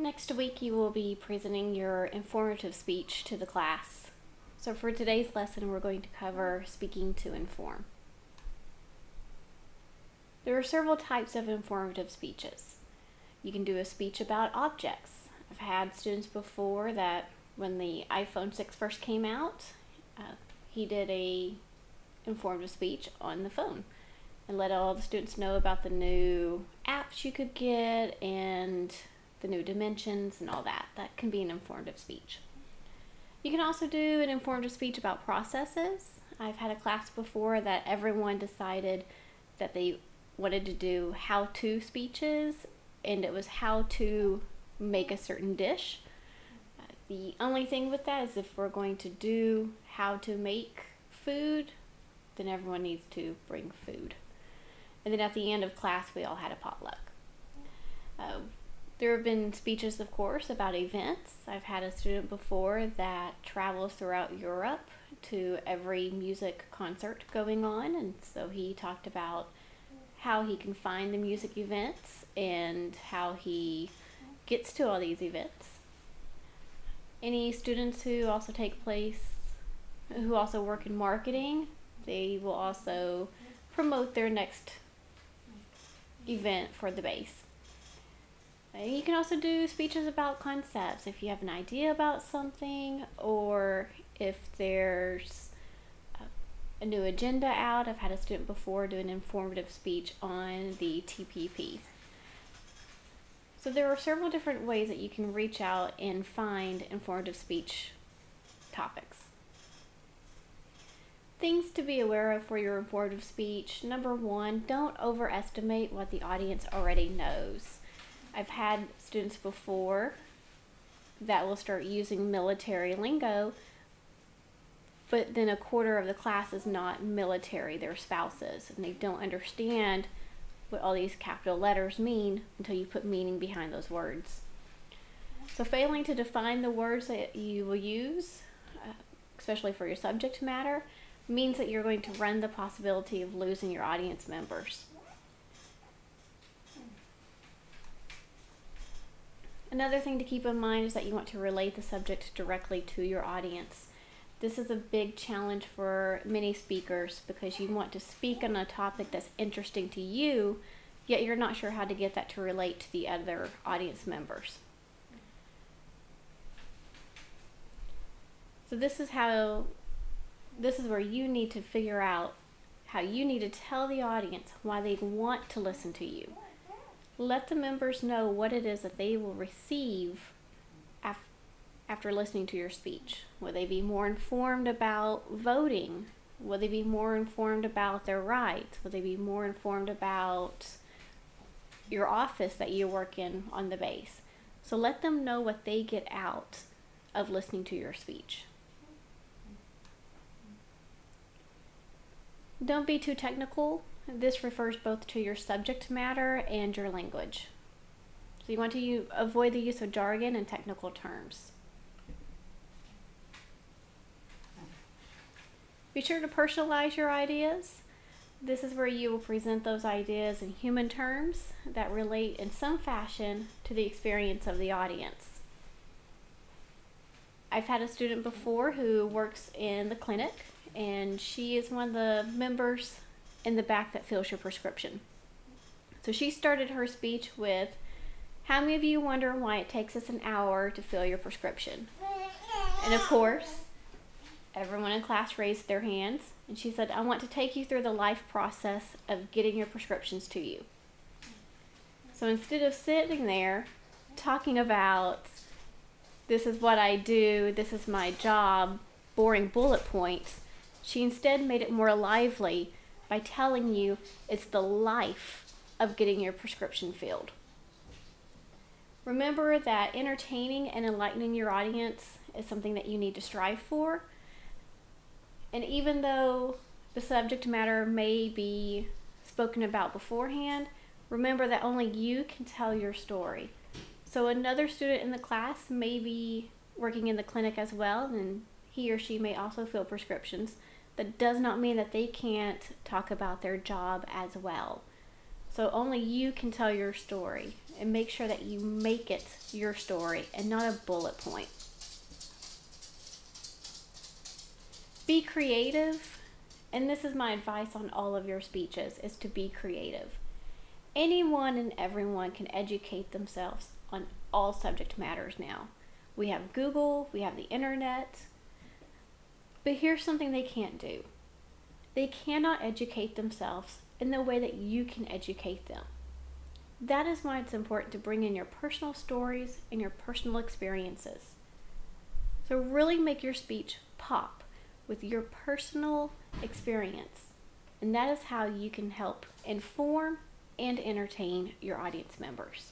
Next week you will be presenting your informative speech to the class. So for today's lesson we're going to cover speaking to inform. There are several types of informative speeches. You can do a speech about objects. I've had students before that when the iPhone 6 first came out, he did a informative speech on the phone and let all the students know about the new apps you could get and the new dimensions and all that. That can be an informative speech. You can also do an informative speech about processes. I've had a class before that everyone decided that they wanted to do how-to speeches, and it was how to make a certain dish. The only thing with that is if we're going to do how to make food, then everyone needs to bring food. And then at the end of class, we all had a potluck. There have been speeches, of course, about events. I've had a student before that travels throughout Europe to every music concert going on, and so he talked about how he can find the music events and how he gets to all these events. Any students who also work in marketing, they will also promote their next event for the base. You can also do speeches about concepts if you have an idea about something, or if there's a new agenda out. I've had a student before do an informative speech on the TPP. So there are several different ways that you can reach out and find informative speech topics. Things to be aware of for your informative speech. Number one, don't overestimate what the audience already knows. I've had students before that will start using military lingo, but then a quarter of the class is not military, they're spouses, and they don't understand what all these capital letters mean until you put meaning behind those words. So failing to define the words that you will use, especially for your subject matter, means that you're going to run the possibility of losing your audience members. Another thing to keep in mind is that you want to relate the subject directly to your audience. This is a big challenge for many speakers because you want to speak on a topic that's interesting to you, yet you're not sure how to get that to relate to the other audience members. So this is where you need to figure out how you need to tell the audience why they want to listen to you. Let the members know what it is that they will receive after listening to your speech. Will they be more informed about voting? Will they be more informed about their rights? Will they be more informed about your office that you work in on the base? So let them know what they get out of listening to your speech. Don't be too technical. This refers both to your subject matter and your language. So you want to avoid the use of jargon and technical terms. Be sure to personalize your ideas. This is where you will present those ideas in human terms that relate in some fashion to the experience of the audience. I've had a student before who works in the clinic, and she is one of the members in the back that fills your prescription. So she started her speech with, "How many of you wonder why it takes us an hour to fill your prescription?" And of course, everyone in class raised their hands, and she said, "I want to take you through the life process of getting your prescriptions to you." So instead of sitting there talking about, "This is what I do, this is my job," boring bullet points, she instead made it more lively by telling you it's the life of getting your prescription filled. Remember that entertaining and enlightening your audience is something that you need to strive for. And even though the subject matter may be spoken about beforehand, remember that only you can tell your story. So another student in the class may be working in the clinic as well, and he or she may also fill prescriptions. That does not mean that they can't talk about their job as well. So only you can tell your story. and make sure that you make it your story and not a bullet point. Be creative, and this is my advice on all of your speeches, is to be creative. Anyone and everyone can educate themselves on all subject matters now. We have Google, we have the internet, but here's something they can't do. They cannot educate themselves in the way that you can educate them. That is why it's important to bring in your personal stories and your personal experiences. So really make your speech pop with your personal experience. And that is how you can help inform and entertain your audience members.